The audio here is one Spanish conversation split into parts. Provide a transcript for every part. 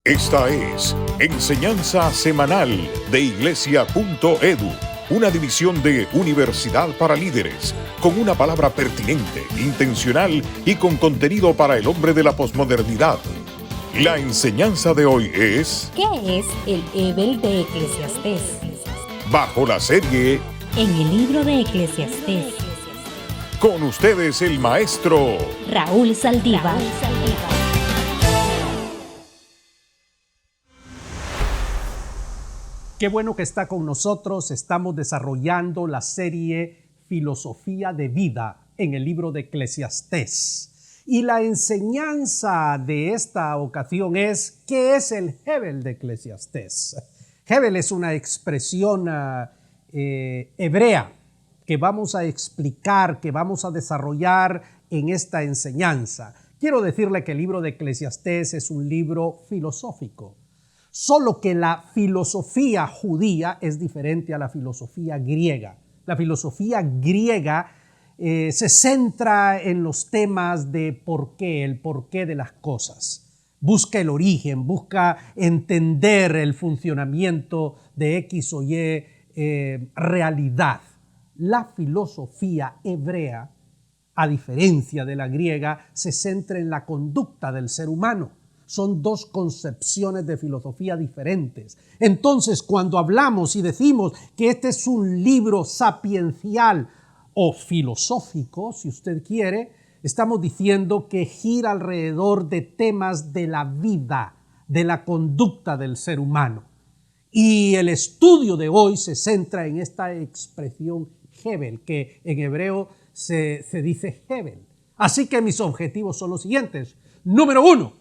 Esta es Enseñanza Semanal de Iglesia.edu, una división de Universidad para Líderes, con una palabra pertinente, intencional y con contenido para el hombre de la posmodernidad. La enseñanza de hoy es... ¿Qué es el Hebel de Eclesiastés? Bajo la serie... En el libro de Eclesiastés. Con ustedes el maestro... Raúl Saldívar. Qué bueno que está con nosotros. Estamos desarrollando la serie Filosofía de Vida en el libro de Eclesiastés. Y la enseñanza de esta ocasión es, ¿qué es el Hebel de Eclesiastés? Hebel es una expresión hebrea que vamos a explicar, que vamos a desarrollar en esta enseñanza. Quiero decirle que el libro de Eclesiastés es un libro filosófico. Solo que la filosofía judía es diferente a la filosofía griega. La filosofía griega se centra en los temas de por qué, el porqué de las cosas. Busca el origen, busca entender el funcionamiento de X o Y realidad. La filosofía hebrea, a diferencia de la griega, se centra en la conducta del ser humano. Son dos concepciones de filosofía diferentes. Entonces, cuando hablamos y decimos que este es un libro sapiencial o filosófico, si usted quiere, estamos diciendo que gira alrededor de temas de la vida, de la conducta del ser humano. Y el estudio de hoy se centra en esta expresión Hebel, que en hebreo se dice Hebel. Así que mis objetivos son los siguientes. Número 1.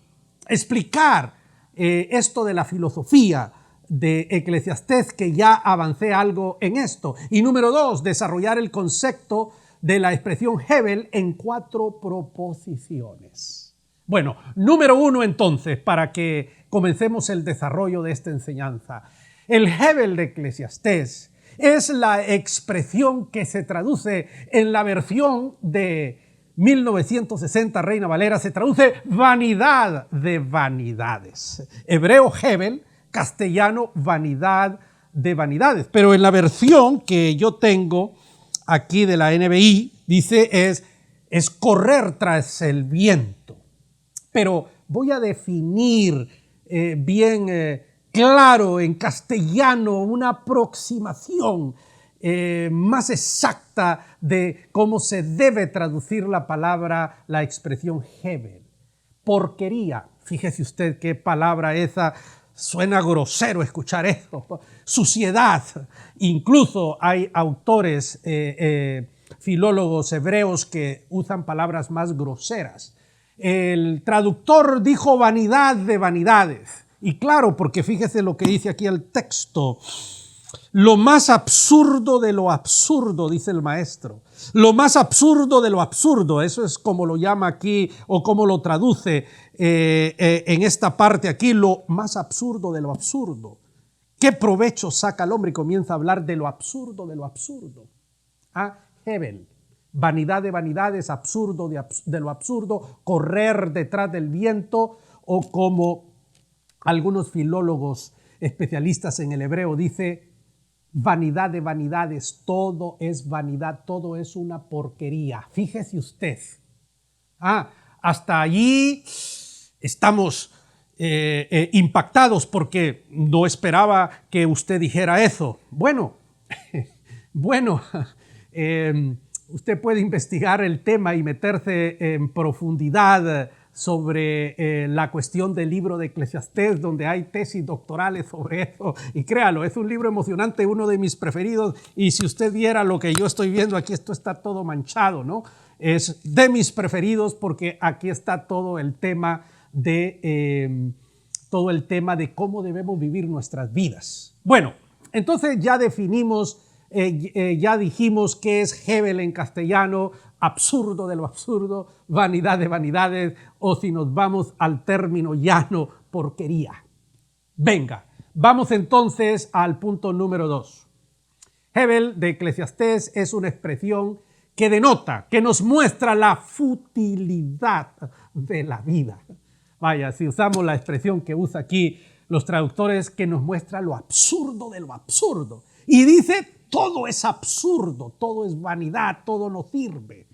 Explicar esto de la filosofía de Eclesiastés, que ya avancé algo en esto. Y número 2, desarrollar el concepto de la expresión Hebel en 4 proposiciones. Bueno, número 1 entonces, para que comencemos el desarrollo de esta enseñanza. El Hebel de Eclesiastés es la expresión que se traduce en la versión de 1960 Reina Valera, se traduce vanidad de vanidades. Hebreo Hebel, castellano vanidad de vanidades. Pero en la versión que yo tengo aquí de la NBI, dice es correr tras el viento. Pero voy a definir bien claro en castellano una aproximación más exacta de cómo se debe traducir la palabra, la expresión Hebel. Porquería. Fíjese usted qué palabra esa, suena grosero escuchar eso. Suciedad. Incluso hay autores, filólogos hebreos que usan palabras más groseras. El traductor dijo vanidad de vanidades. Y claro, porque fíjese lo que dice aquí el texto. Lo más absurdo de lo absurdo, dice el maestro. Lo más absurdo de lo absurdo, eso es como lo llama aquí o como lo traduce en esta parte aquí, lo más absurdo de lo absurdo. ¿Qué provecho saca el hombre? Y comienza a hablar de lo absurdo de lo absurdo. Hebel, vanidad de vanidades, absurdo de lo absurdo, correr detrás del viento, o como algunos filólogos especialistas en el hebreo dice, vanidad de vanidades, todo es vanidad, todo es una porquería. Fíjese usted. Hasta allí estamos impactados porque no esperaba que usted dijera eso. Bueno, usted puede investigar el tema y meterse en profundidad sobre la cuestión del libro de Eclesiastés, donde hay tesis doctorales sobre eso. Y créalo, es un libro emocionante, uno de mis preferidos. Y si usted viera lo que yo estoy viendo aquí, esto está todo manchado, ¿no? Es de mis preferidos porque aquí está todo el tema de cómo debemos vivir nuestras vidas. Bueno, entonces ya definimos, ya dijimos qué es Hebel en castellano, absurdo de lo absurdo, vanidad de vanidades, o si nos vamos al término llano, porquería. Venga, vamos entonces al punto número 2. Hebel de Eclesiastés es una expresión que denota, que nos muestra la futilidad de la vida. Vaya, si usamos la expresión que usa aquí los traductores, que nos muestra lo absurdo de lo absurdo. Y dice, todo es absurdo, todo es vanidad, todo no sirve.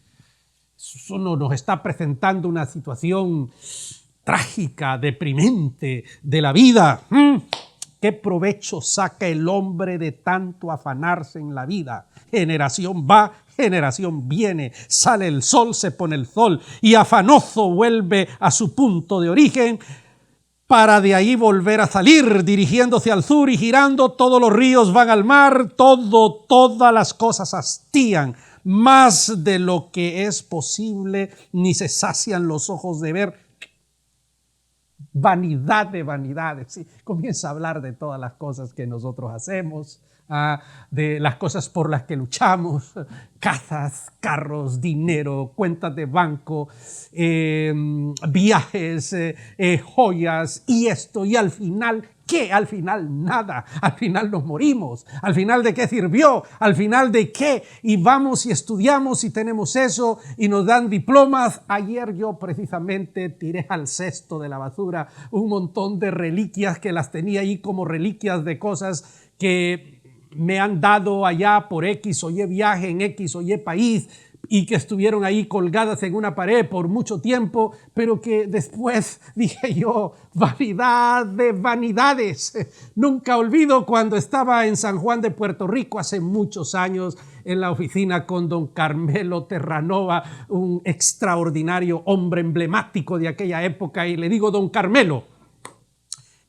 Eso nos está presentando una situación trágica, deprimente de la vida. ¿Qué provecho saca el hombre de tanto afanarse en la vida? Generación va, generación viene, sale el sol, se pone el sol y afanoso vuelve a su punto de origen para de ahí volver a salir, dirigiéndose al sur y girando, todos los ríos van al mar, todas las cosas hastían, más de lo que es posible, ni se sacian los ojos de ver. Vanidad de vanidades, ¿sí? Comienza a hablar de todas las cosas que nosotros hacemos, de las cosas por las que luchamos, casas, carros, dinero, cuentas de banco, viajes, joyas y esto, y al final, ¿qué? Al final nada, al final nos morimos, al final ¿de qué sirvió? Al final ¿de qué? Y vamos y estudiamos y tenemos eso y nos dan diplomas. Ayer yo precisamente tiré al cesto de la basura un montón de reliquias que las tenía ahí como reliquias de cosas que me han dado allá por X o Y viaje en X o Y país y que estuvieron ahí colgadas en una pared por mucho tiempo, pero que después dije yo, vanidad de vanidades. Nunca olvido cuando estaba en San Juan de Puerto Rico hace muchos años en la oficina con don Carmelo Terranova, un extraordinario hombre emblemático de aquella época, y le digo, don Carmelo,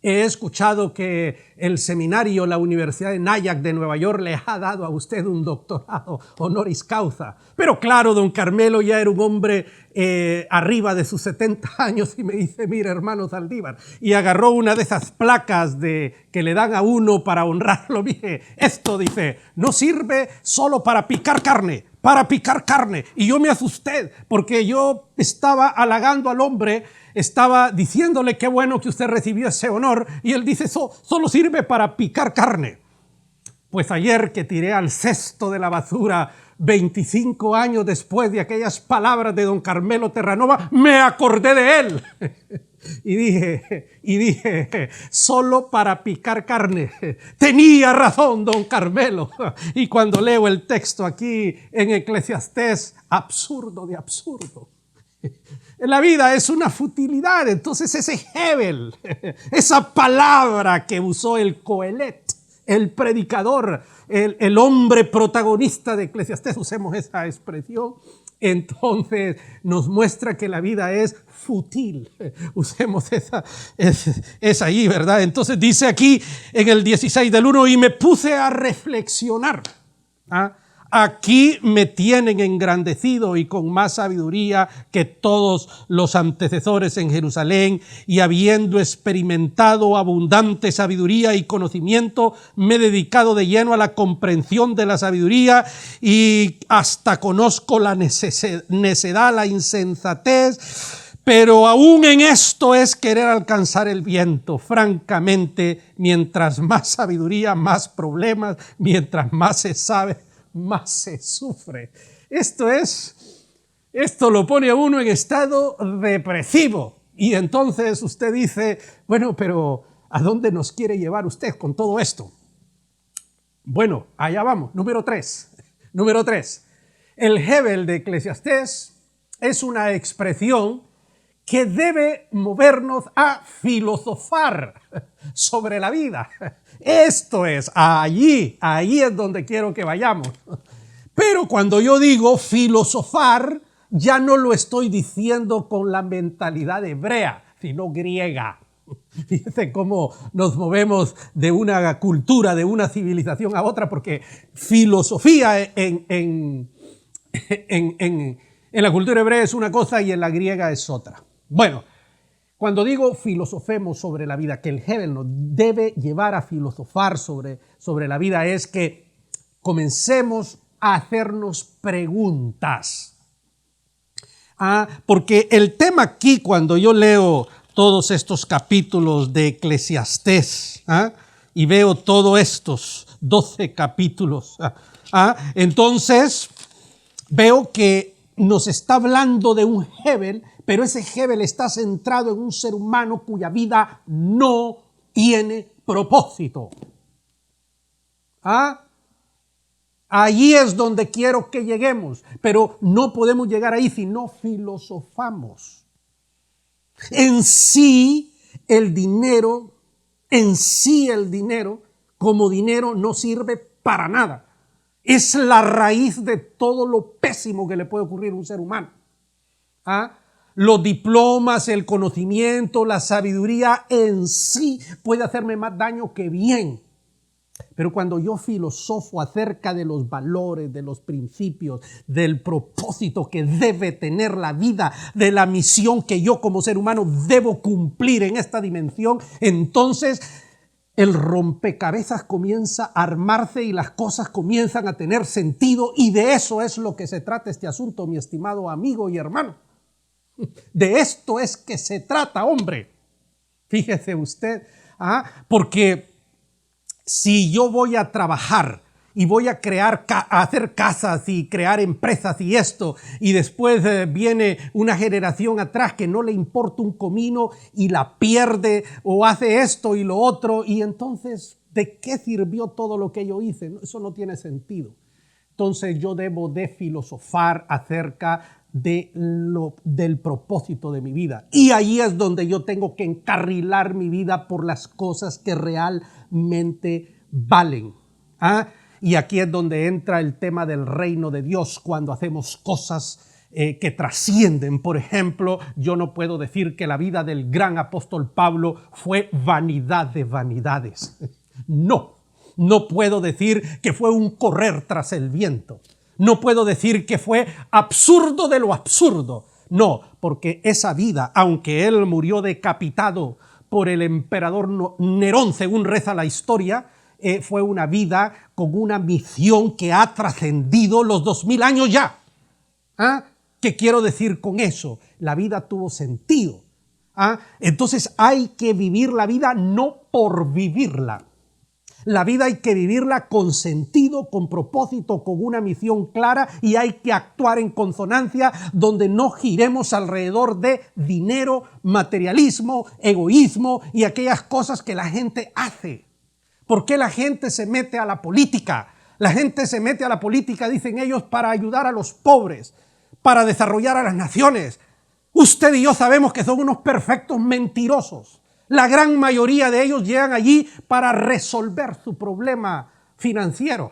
he escuchado que el seminario, la Universidad de Nyack de Nueva York, le ha dado a usted un doctorado honoris causa. Pero claro, don Carmelo ya era un hombre arriba de sus 70 años y me dice, mire, hermano Saldívar, y agarró una de esas placas que le dan a uno para honrarlo. Dije, esto, dice, no sirve solo para picar carne. Y yo me asusté porque yo estaba halagando al hombre, estaba diciéndole qué bueno que usted recibió ese honor y él dice, solo sirve para picar carne. Pues ayer que tiré al cesto de la basura 25 años después de aquellas palabras de don Carmelo Terranova, me acordé de él. Y dije, solo para picar carne. Tenía razón don Carmelo. Y cuando leo el texto aquí en Eclesiastés, absurdo de absurdo. La vida es una futilidad. Entonces ese Hebel, esa palabra que usó el Coelet, el predicador, el hombre protagonista de Eclesiastés, usemos esa expresión, entonces nos muestra que la vida es fútil. Usemos esa ahí, ¿verdad? Entonces dice aquí en el 16 del 1, y me puse a reflexionar. Aquí me tienen engrandecido y con más sabiduría que todos los antecesores en Jerusalén, y habiendo experimentado abundante sabiduría y conocimiento, me he dedicado de lleno a la comprensión de la sabiduría y hasta conozco la necedad, la insensatez. Pero aún en esto es querer alcanzar el viento. Francamente, mientras más sabiduría, más problemas, mientras más se sabe, más se sufre. Esto lo pone a uno en estado depresivo. Y entonces usted dice, bueno, pero ¿a dónde nos quiere llevar usted con todo esto? Bueno, allá vamos. Número 3. El Hebel de Eclesiastés es una expresión que debe movernos a filosofar sobre la vida. Esto es, ahí es donde quiero que vayamos. Pero cuando yo digo filosofar, ya no lo estoy diciendo con la mentalidad hebrea, sino griega. Fíjense cómo nos movemos de una cultura, de una civilización a otra, porque filosofía en la cultura hebrea es una cosa y en la griega es otra. Bueno, cuando digo filosofemos sobre la vida, que el Hebel nos debe llevar a filosofar sobre la vida, es que comencemos a hacernos preguntas. Porque el tema aquí, cuando yo leo todos estos capítulos de Eclesiastés y veo todos estos 12 capítulos, entonces veo que nos está hablando de un Hebel, pero ese Hebel está centrado en un ser humano cuya vida no tiene propósito. Allí es donde quiero que lleguemos, pero no podemos llegar ahí si no filosofamos. En sí el dinero como dinero no sirve para nada. Es la raíz de todo lo pésimo que le puede ocurrir a un ser humano. Los diplomas, el conocimiento, la sabiduría en sí puede hacerme más daño que bien. Pero cuando yo filosofo acerca de los valores, de los principios, del propósito que debe tener la vida, de la misión que yo como ser humano debo cumplir en esta dimensión, entonces el rompecabezas comienza a armarse y las cosas comienzan a tener sentido, y de eso es lo que se trata este asunto, mi estimado amigo y hermano. De esto es que se trata, hombre. Fíjese usted, porque si yo voy a trabajar y voy a hacer casas y crear empresas y esto, y después viene una generación atrás que no le importa un comino y la pierde o hace esto y lo otro, y entonces, ¿de qué sirvió todo lo que yo hice? Eso no tiene sentido. Entonces yo debo de filosofar acerca del propósito de mi vida. Y ahí es donde yo tengo que encarrilar mi vida por las cosas que realmente valen. Y aquí es donde entra el tema del reino de Dios, cuando hacemos cosas que trascienden. Por ejemplo, yo no puedo decir que la vida del gran apóstol Pablo fue vanidad de vanidades. No puedo decir que fue un correr tras el viento. No puedo decir que fue absurdo de lo absurdo. No, porque esa vida, aunque él murió decapitado por el emperador Nerón, según reza la historia, fue una vida con una misión que ha trascendido los 2000 años ya. ¿Qué quiero decir con eso? La vida tuvo sentido. Entonces hay que vivir la vida no por vivirla. La vida hay que vivirla con sentido, con propósito, con una misión clara, y hay que actuar en consonancia donde no giremos alrededor de dinero, materialismo, egoísmo y aquellas cosas que la gente hace. ¿Por qué la gente se mete a la política? La gente se mete a la política, dicen ellos, para ayudar a los pobres, para desarrollar a las naciones. Usted y yo sabemos que son unos perfectos mentirosos. La gran mayoría de ellos llegan allí para resolver su problema financiero.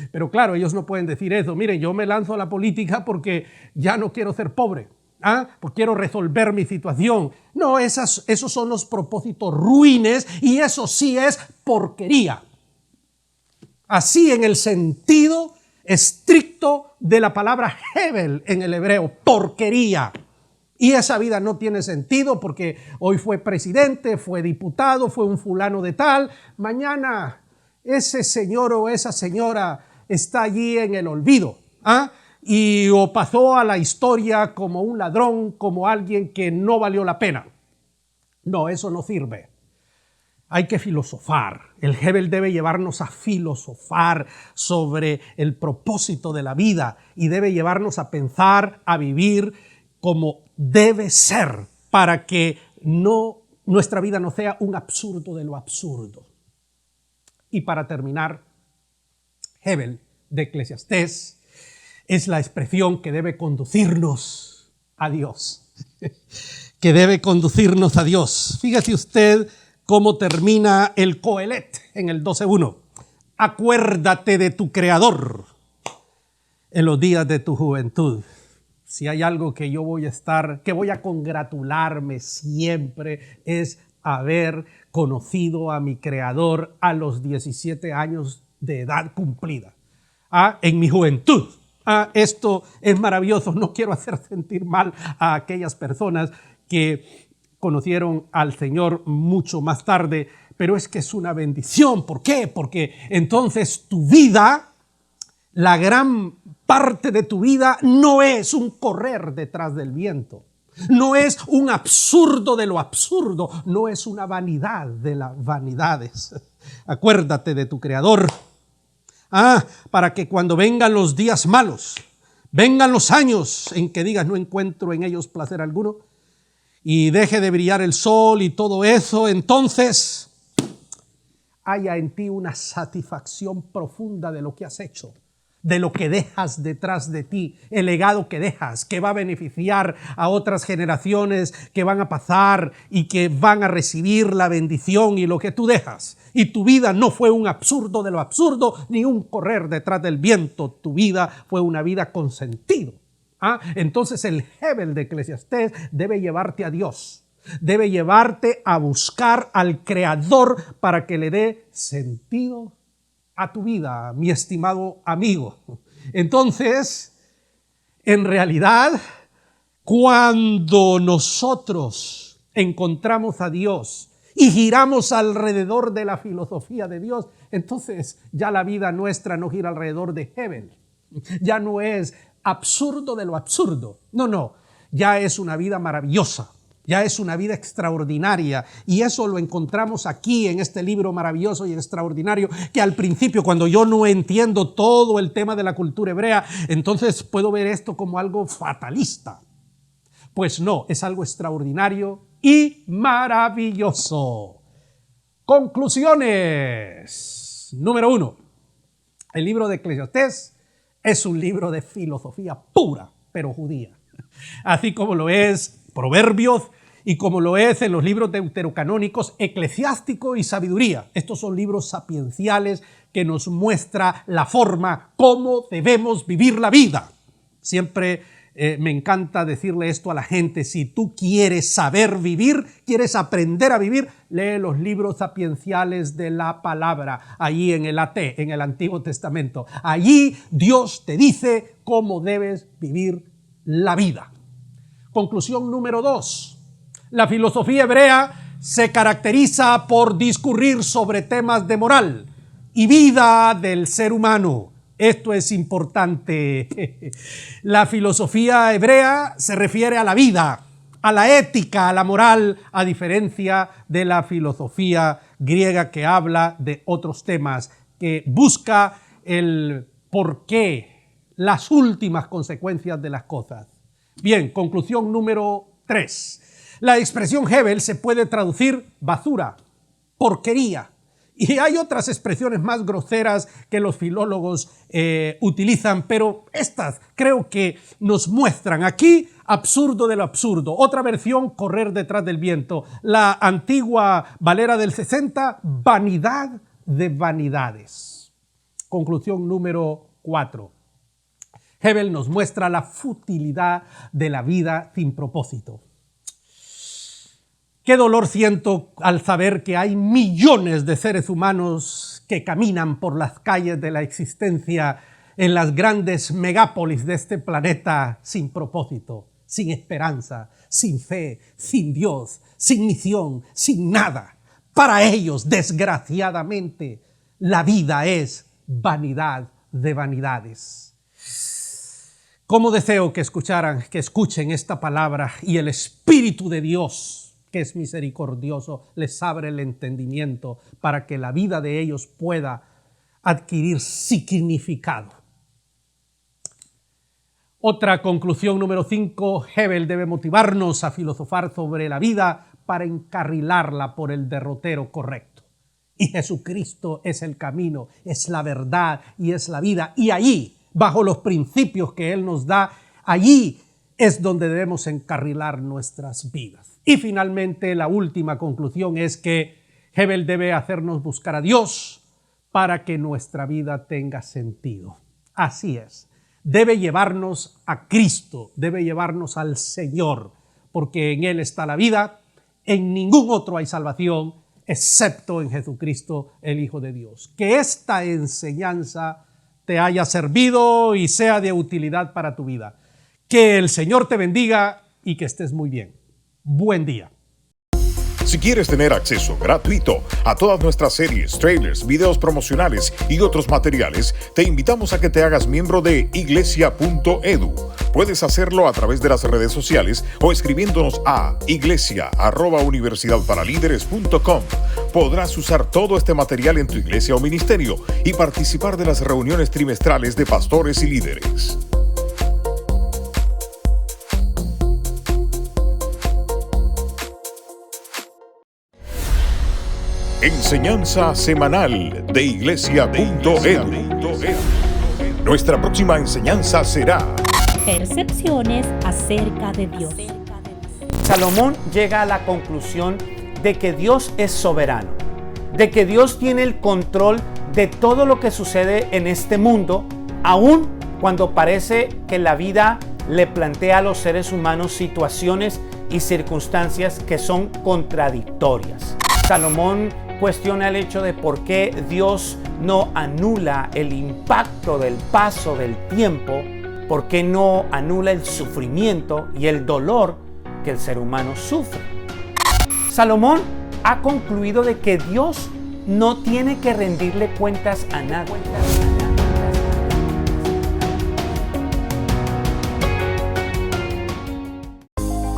Pero claro, ellos no pueden decir eso. Miren, yo me lanzo a la política porque ya no quiero ser pobre, porque quiero resolver mi situación. No, esos son los propósitos ruines, y eso sí es porquería. Así en el sentido estricto de la palabra Hebel en el hebreo, porquería. Y esa vida no tiene sentido porque hoy fue presidente, fue diputado, fue un fulano de tal. Mañana ese señor o esa señora está allí en el olvido. Y o pasó a la historia como un ladrón, como alguien que no valió la pena. No, eso no sirve. Hay que filosofar. El Hebel debe llevarnos a filosofar sobre el propósito de la vida y debe llevarnos a pensar, a vivir como debe ser, para que nuestra vida no sea un absurdo de lo absurdo. Y para terminar, Hebel de Eclesiastés es la expresión que debe conducirnos a Dios. Que debe conducirnos a Dios. Fíjese usted cómo termina el Coelet en el 12:1. Acuérdate de tu Creador en los días de tu juventud. Si hay algo que voy a congratularme siempre, es haber conocido a mi Creador a los 17 años de edad cumplida. En mi juventud. Esto es maravilloso. No quiero hacer sentir mal a aquellas personas que conocieron al Señor mucho más tarde, pero es que es una bendición. ¿Por qué? Porque entonces tu vida, la gran parte de tu vida, no es un correr detrás del viento, no es un absurdo de lo absurdo, no es una vanidad de las vanidades. Acuérdate de tu Creador, para que cuando vengan los días malos, vengan los años en que digas no encuentro en ellos placer alguno y deje de brillar el sol y todo eso, entonces haya en ti una satisfacción profunda de lo que has hecho, de lo que dejas detrás de ti, el legado que dejas, que va a beneficiar a otras generaciones que van a pasar y que van a recibir la bendición y lo que tú dejas. Y tu vida no fue un absurdo de lo absurdo, ni un correr detrás del viento. Tu vida fue una vida con sentido. Entonces el Hebel de Eclesiastés debe llevarte a Dios. Debe llevarte a buscar al Creador para que le dé sentido a tu vida, mi estimado amigo. Entonces, en realidad, cuando nosotros encontramos a Dios y giramos alrededor de la filosofía de Dios, entonces ya la vida nuestra no gira alrededor de Hebel. Ya no es absurdo de lo absurdo. No, ya es una vida maravillosa. Ya es una vida extraordinaria, y eso lo encontramos aquí en este libro maravilloso y extraordinario, que al principio, cuando yo no entiendo todo el tema de la cultura hebrea, entonces puedo ver esto como algo fatalista. Pues no, es algo extraordinario y maravilloso. Conclusiones. Número 1. El libro de Eclesiastés es un libro de filosofía pura, pero judía. Así como lo es Proverbios y como lo es en los libros deuterocanónicos Eclesiástico y Sabiduría. Estos son libros sapienciales que nos muestra la forma cómo debemos vivir la vida. Siempre me encanta decirle esto a la gente: si tú quieres saber vivir, quieres aprender a vivir, lee los libros sapienciales de la palabra, allí en el AT, en el Antiguo Testamento. Allí Dios te dice cómo debes vivir la vida. Conclusión número 2. La filosofía hebrea se caracteriza por discurrir sobre temas de moral y vida del ser humano. Esto es importante. La filosofía hebrea se refiere a la vida, a la ética, a la moral, a diferencia de la filosofía griega, que habla de otros temas, que busca el porqué, las últimas consecuencias de las cosas. Bien, conclusión número 3. La expresión Hebel se puede traducir basura, porquería. Y hay otras expresiones más groseras que los filólogos utilizan, pero estas creo que nos muestran aquí absurdo de lo absurdo. Otra versión, correr detrás del viento. La antigua Valera del 60, vanidad de vanidades. Conclusión número 4. Hebel nos muestra la futilidad de la vida sin propósito. Qué dolor siento al saber que hay millones de seres humanos que caminan por las calles de la existencia en las grandes megápolis de este planeta sin propósito, sin esperanza, sin fe, sin Dios, sin misión, sin nada. Para ellos, desgraciadamente, la vida es vanidad de vanidades. ¿Cómo deseo que escuchen esta palabra y el Espíritu de Dios, que es misericordioso, les abre el entendimiento para que la vida de ellos pueda adquirir significado? Otra conclusión número 5, Hebel debe motivarnos a filosofar sobre la vida para encarrilarla por el derrotero correcto. Y Jesucristo es el camino, es la verdad y es la vida. Y allí, bajo los principios que Él nos da, allí es donde debemos encarrilar nuestras vidas. Y finalmente, la última conclusión es que Hebel debe hacernos buscar a Dios para que nuestra vida tenga sentido. Así es. Debe llevarnos a Cristo, debe llevarnos al Señor, porque en Él está la vida, en ningún otro hay salvación, excepto en Jesucristo, el Hijo de Dios. Que esta enseñanza te haya servido y sea de utilidad para tu vida. Que el Señor te bendiga y que estés muy bien. Buen día. Si quieres tener acceso gratuito a todas nuestras series, trailers, videos promocionales y otros materiales, te invitamos a que te hagas miembro de iglesia.edu. Puedes hacerlo a través de las redes sociales o escribiéndonos a iglesia@universidadparalíderes.com. Podrás usar todo este material en tu iglesia o ministerio y participar de las reuniones trimestrales de pastores y líderes. Enseñanza semanal de Iglesia.edu. Nuestra próxima enseñanza será Percepciones acerca de Dios. Salomón llega a la conclusión de que Dios es soberano, de que Dios tiene el control de todo lo que sucede en este mundo, aun cuando parece que la vida le plantea a los seres humanos situaciones y circunstancias que son contradictorias. Salomón cuestiona el hecho de por qué Dios no anula el impacto del paso del tiempo, por qué no anula el sufrimiento y el dolor que el ser humano sufre. Salomón ha concluido de que Dios no tiene que rendirle cuentas a nadie.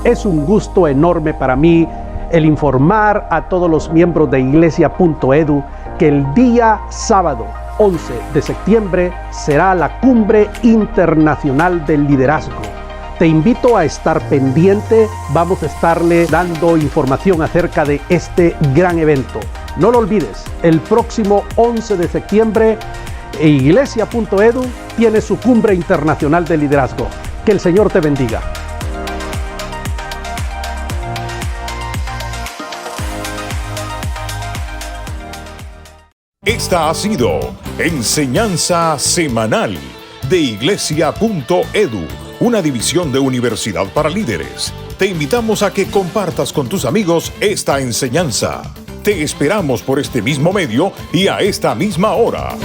Es un gusto enorme para mí el informar a todos los miembros de Iglesia.edu que el día sábado 11 de septiembre será la Cumbre Internacional del Liderazgo. Te invito a estar pendiente, vamos a estarle dando información acerca de este gran evento. No lo olvides, el próximo 11 de septiembre, Iglesia.edu tiene su Cumbre Internacional del Liderazgo. Que el Señor te bendiga. Esta ha sido Enseñanza Semanal de Iglesia.edu, una división de Universidad para Líderes. Te invitamos a que compartas con tus amigos esta enseñanza. Te esperamos por este mismo medio y a esta misma hora.